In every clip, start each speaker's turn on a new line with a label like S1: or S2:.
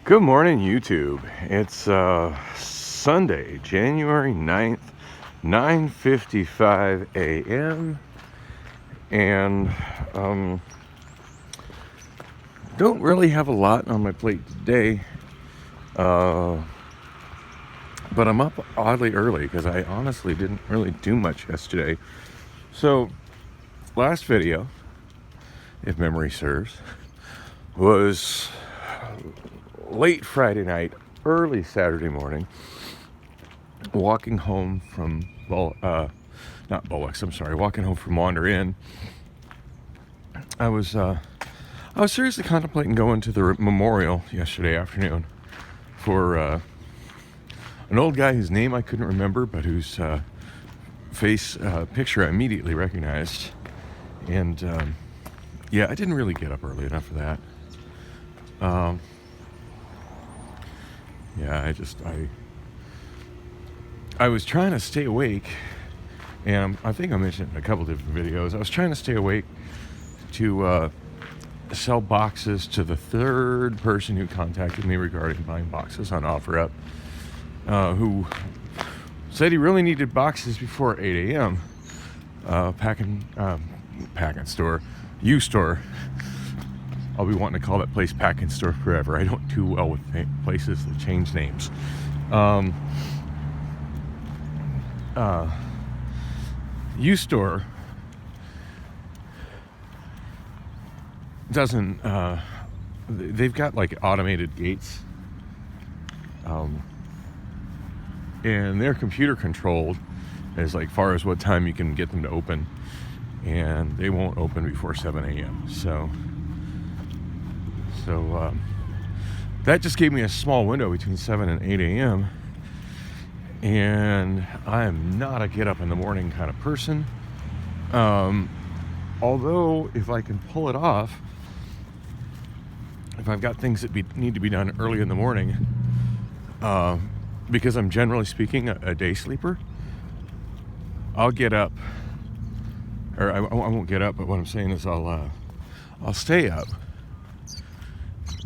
S1: Good morning, YouTube. It's Sunday, January 9th, 9:55 a.m. And don't really have a lot on my plate today. But I'm up oddly early because I honestly didn't really do much yesterday. So, last video, if memory serves, was late Friday night, early Saturday morning, walking home from walking home from Wander Inn. I was seriously contemplating going to the memorial yesterday afternoon for an old guy whose name I couldn't remember, but whose picture I immediately recognized. And yeah, I didn't really get up early enough for that. Yeah, I was trying to stay awake, and I think I mentioned it in a couple different videos. I was trying to stay awake to sell boxes to the third person who contacted me regarding buying boxes on OfferUp, who said he really needed boxes before 8 a.m. Packing store, U-Store. I'll be wanting to call that place Packing Store forever. I don't do well with places that change names. U-Store doesn't, they've got like automated gates, and they're computer controlled as like far as what time you can get them to open, and they won't open before 7 a.m. So that just gave me a small window between 7 and 8 a.m. And I am not a get up in the morning kind of person. Although if I can pull it off, if I've got things that need to be done early in the morning, because I'm generally speaking a day sleeper, I'll get up, or I won't get up, but what I'm saying is I'll stay up,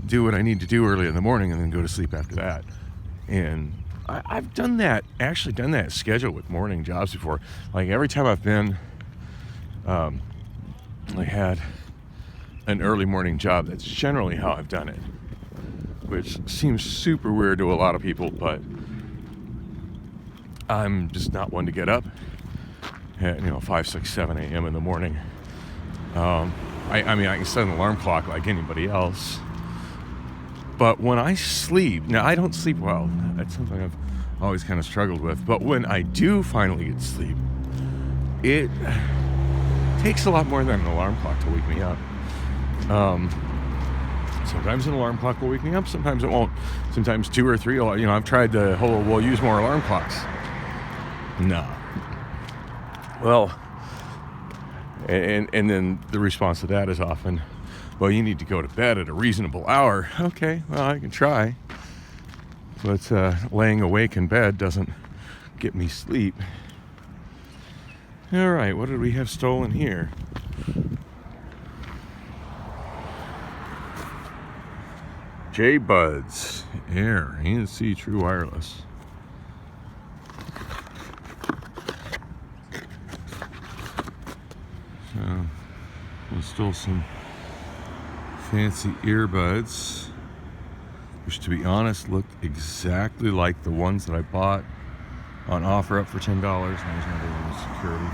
S1: do what I need to do early in the morning, and then go to sleep after that. And I've done that schedule with morning jobs before. Like every time I've been, I had an early morning job. That's generally how I've done it, which seems super weird to a lot of people, but I'm just not one to get up at 5, 6, 7 a.m. in the morning. I mean, I can set an alarm clock like anybody else. But when I sleep, now I don't sleep well. That's something I've always kind of struggled with. But when I do finally get sleep, it takes a lot more than an alarm clock to wake me up. Sometimes an alarm clock will wake me up, sometimes it won't. Sometimes 2 or 3, I've tried the whole, we'll use more alarm clocks. No. Well, and then the response to that is often, well, you need to go to bed at a reasonable hour. Okay, well, I can try. But laying awake in bed doesn't get me sleep. All right, what did we have stolen here? J-Buds Air ANC True Wireless. So, we stole some fancy earbuds, which, to be honest, looked exactly like the ones that I bought on OfferUp for $10. I was never in security.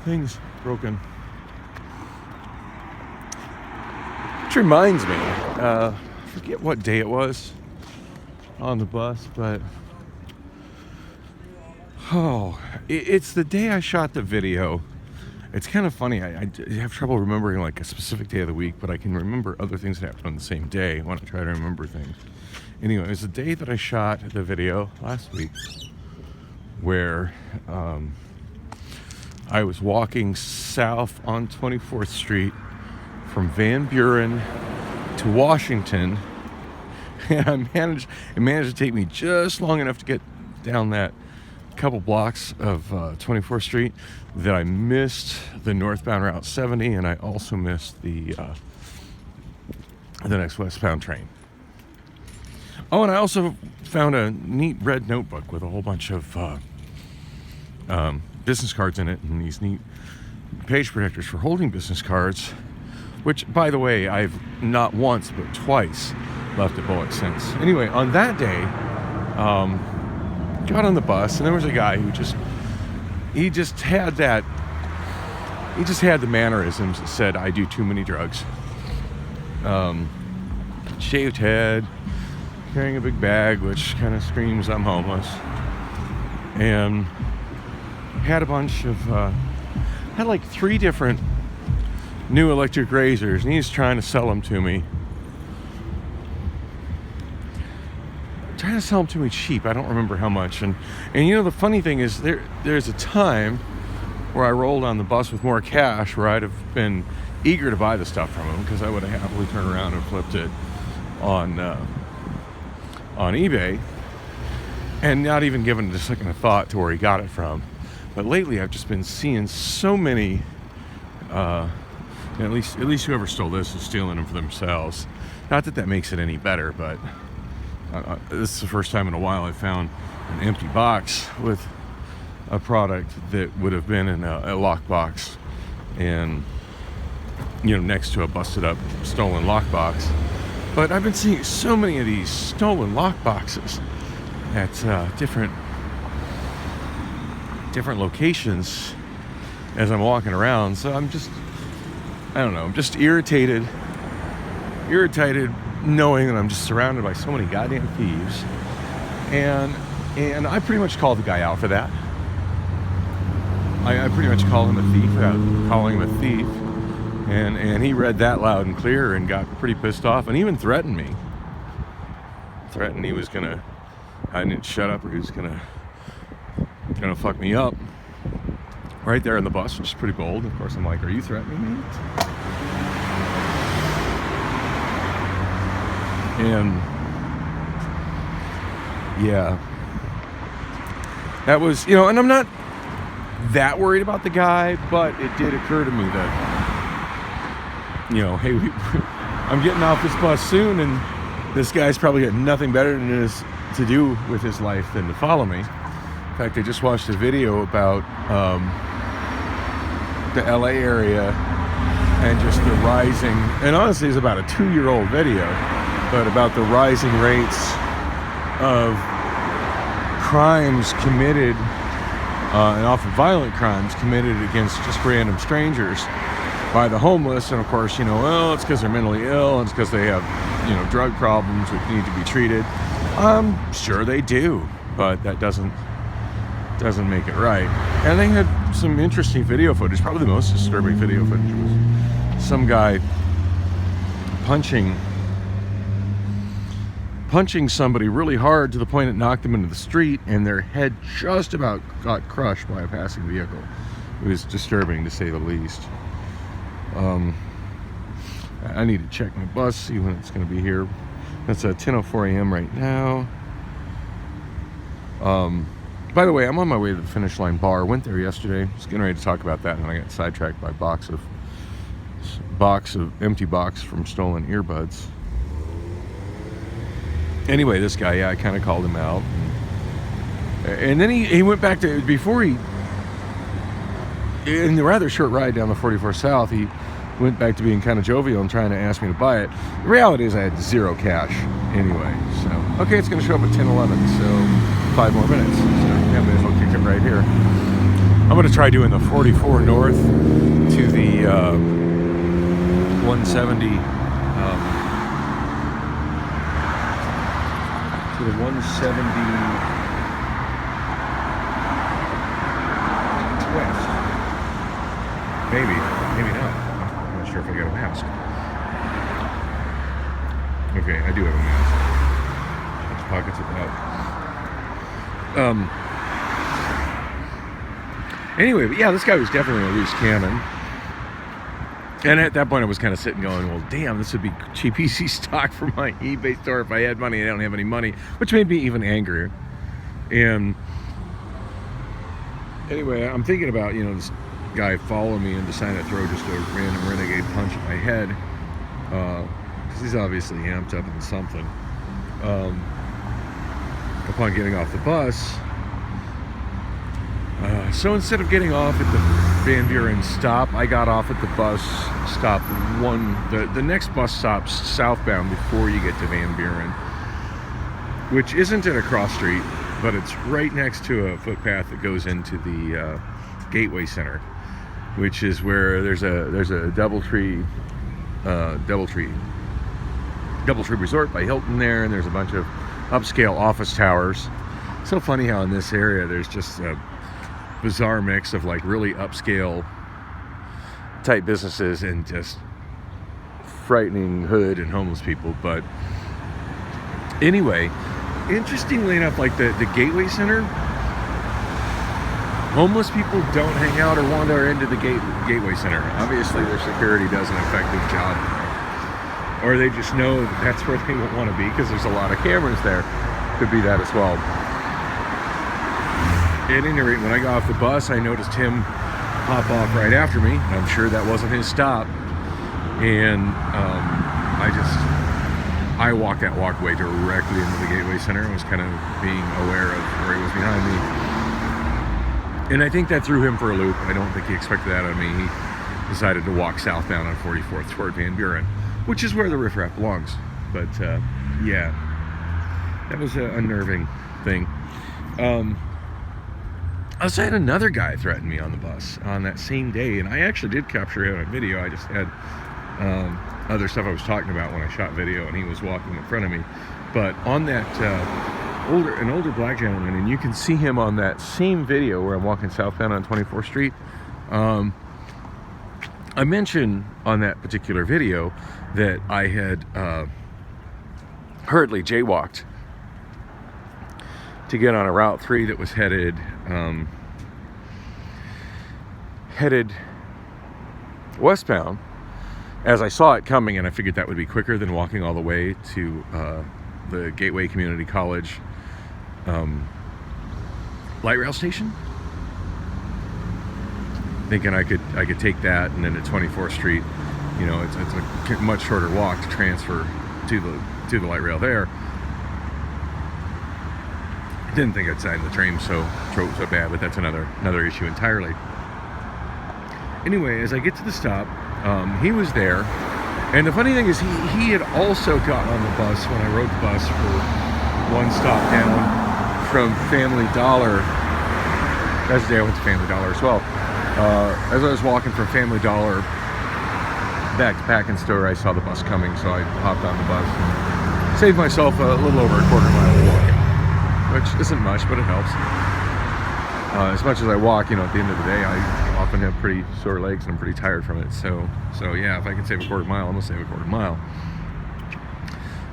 S1: Things broken. Which reminds me, I forget what day it was on the bus, but it's the day I shot the video. It's kind of funny. I have trouble remembering like a specific day of the week, but I can remember other things that happened on the same day when I try to remember things. Anyway, it was the day that I shot the video last week where I was walking south on 24th Street from Van Buren to Washington, and it managed to take me just long enough to get down that couple blocks of 24th Street that I missed the northbound Route 70, and I also missed the next westbound train. Oh, and I also found a neat red notebook with a whole bunch of business cards in it, and these neat page protectors for holding business cards, which, by the way, I've not once but twice left a bullet since. Anyway, on that day, got on the bus, and there was a guy who he just had the mannerisms that said, "I do too many drugs." Shaved head, carrying a big bag, which kind of screams I'm homeless, and had a bunch of had like 3 different new electric razors, and he's trying to sell them to me. Trying to sell them to me cheap. I don't remember how much. And you know, the funny thing is, there's a time where I rolled on the bus with more cash where I'd have been eager to buy the stuff from him, because I would have happily turned around and flipped it on eBay, and not even given it a second of thought to where he got it from. But lately, I've just been seeing so many. At least whoever stole this is stealing them for themselves. Not that makes it any better, but this is the first time in a while I found an empty box with a product that would have been in a lockbox, and next to a busted up stolen lockbox. But I've been seeing so many of these stolen lockboxes at different locations as I'm walking around. So I'm just irritated knowing that I'm just surrounded by so many goddamn thieves. And I pretty much called the guy out for that. I pretty much called him a thief without calling him a thief. And he read that loud and clear and got pretty pissed off, and even threatened me. Threatened he was gonna, I didn't shut up, or he was gonna fuck me up. Right there in the bus, which is pretty bold. Of course, I'm like, "Are you threatening me?" And yeah, that was, and I'm not that worried about the guy, but it did occur to me that, hey, I'm getting off this bus soon, and this guy's probably got nothing better to do with his life than to follow me. In fact, I just watched a video about the LA area and just the rising, and honestly it's about a 2-year-old video, but about the rising rates of crimes committed, and often violent crimes committed against just random strangers by the homeless. And of course, well, it's because they're mentally ill, and it's because they have, drug problems which need to be treated. Sure they do, but that doesn't make it right. And they had some interesting video footage. Probably the most disturbing video footage was some guy punching somebody really hard to the point it knocked them into the street, and their head just about got crushed by a passing vehicle. It was disturbing, to say the least. I need to check my bus, see when it's going to be here. It's 10:04 a.m. right now. By the way, I'm on my way to the Finish Line Bar. Went there yesterday. I was getting ready to talk about that, and I got sidetracked by empty box from stolen earbuds. Anyway, this guy, I kind of called him out, and then he went back to, before he, in the rather short ride down the 44 South, he went back to being kind of jovial and trying to ask me to buy it. The reality is I had 0 cash anyway. So, okay, it's going to show up at 10:11, so 5 more minutes. So yeah, may as well kick it right here. I'm going to try doing the 44 north to the 170, to the 170 west. Maybe not. I'm not sure if I got a mask. Okay, I do have a mask. Its pockets at the house. Anyway, but yeah, this guy was definitely a loose cannon. And at that point, I was kind of sitting going, well, damn, this would be cheap, easy stock for my eBay store if I had money. I don't have any money, which made me even angrier. And anyway, I'm thinking about, this guy following me and deciding to throw just a random renegade punch at my head. Because he's obviously amped up in something. upon getting off the bus. So instead of getting off at the Van Buren stop, I got off at the bus stop the next bus stop's southbound before you get to Van Buren, which isn't at a cross street, but it's right next to a footpath that goes into the Gateway Center, which is where there's a DoubleTree Resort by Hilton there, and there's a bunch of upscale office towers. So funny how in this area there's just a bizarre mix of like really upscale type businesses and just frightening hood and homeless people. But anyway, interestingly enough, like the Gateway Center, homeless people don't hang out or wander into the Gateway Center. Obviously their security does an effective job, or they just know that that's where they want to be because there's a lot of cameras there. Could be that as well. At any rate, when I got off the bus, I noticed him pop off right after me. I'm sure that wasn't his stop. And I walked that walkway directly into the Gateway Center. I was kind of being aware of where he was behind me. And I think that threw him for a loop. I don't think he expected that out of me. He decided to walk southbound on 44th toward Van Buren, which is where the riffraff belongs. But yeah, that was an unnerving thing. Also, I had another guy threaten me on the bus on that same day, and I actually did capture it on video. I just had other stuff I was talking about when I shot video, and he was walking in front of me. But on that an older black gentleman, and you can see him on that same video where I'm walking southbound on 24th Street. I mentioned on that particular video that I had hurriedly jaywalked to get on a Route 3 that was headed westbound, as I saw it coming, and I figured that would be quicker than walking all the way to the Gateway Community College light rail station. Thinking I could take that, and then at 24th Street, you know, it's a much shorter walk to transfer to the light rail there. I didn't think I'd sign the train so bad, but that's another issue entirely. Anyway, as I get to the stop, he was there, and the funny thing is he had also gotten on the bus when I rode the bus for one stop down from Family Dollar. That's the day I went to Family Dollar as well. As I was walking from Family Dollar back to Pack and Store, I saw the bus coming, so I hopped on the bus and saved myself a little over a quarter mile of walking, which isn't much, but it helps. As much as I walk, you know, at the end of the day, I often have pretty sore legs and I'm pretty tired from it. So yeah, if I can save a quarter mile, I'm gonna save a quarter mile.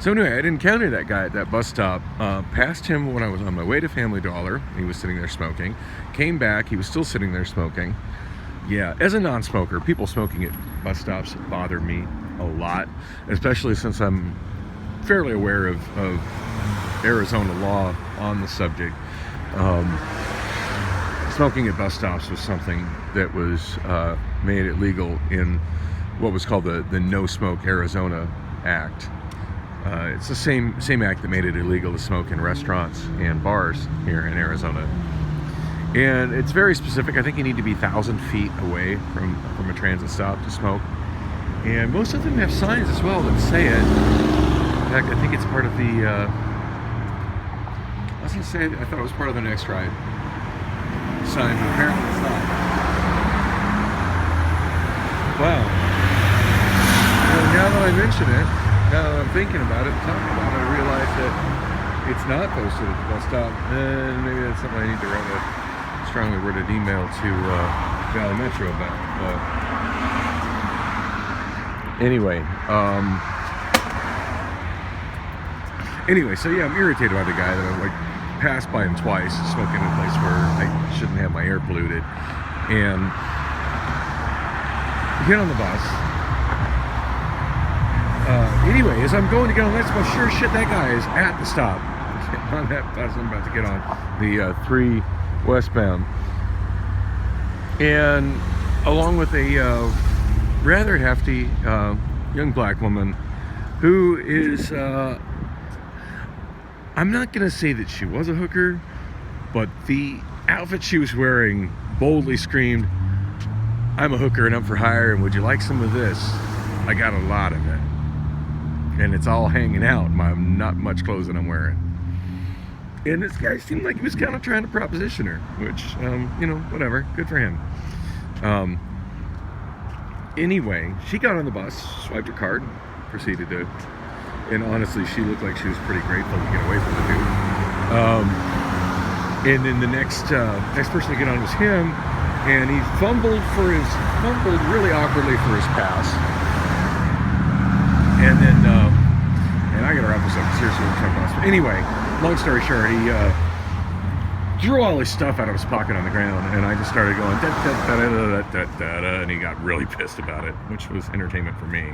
S1: So anyway, I'd encountered that guy at that bus stop, passed him when I was on my way to Family Dollar. He was sitting there smoking. Came back, he was still sitting there smoking. Yeah, as a non-smoker, people smoking at bus stops bother me a lot, especially since I'm fairly aware of Arizona law on the subject. Smoking at bus stops was something that was made illegal in what was called the No Smoke Arizona Act. It's the same act that made it illegal to smoke in restaurants and bars here in Arizona. And it's very specific. I think you need to be 1,000 feet away from a transit stop to smoke. And most of them have signs as well that say it. In fact, I think it's part of the, I was going to say, I thought it was part of the Next Ride sign, but apparently it's not. Wow. Well, now that I mention it, now that I'm thinking about it, talking about it, I realize that it's not posted at the bus stop, and maybe that's something I need to write a strongly worded email to Valley Metro about. But anyway, so yeah, I'm irritated by the guy that I passed by him twice, smoking in a place where I shouldn't have my air polluted, and get on the bus. Anyway, as I'm going to get on the next bus, sure shit, that guy is at the stop. On that bus I'm about to get on, the 3 westbound. And along with a rather hefty young black woman who is, I'm not going to say that she was a hooker, but the outfit she was wearing boldly screamed, "I'm a hooker and I'm for hire, and would you like some of this? I got a lot of it. And it's all hanging out, not much clothes that I'm wearing." And this guy seemed like he was kind of trying to proposition her, which, whatever, good for him. Anyway, she got on the bus, swiped her card, proceeded to, and honestly, she looked like she was pretty grateful to get away from the dude. And then the next person to get on was him, and he fumbled really awkwardly for his pass. And then, and I gotta wrap this up, seriously, we're talking about. Anyway, long story short, he drew all his stuff out of his pocket on the ground, and I just started going, da, da, da, da, da, da, da, da, and he got really pissed about it, which was entertainment for me.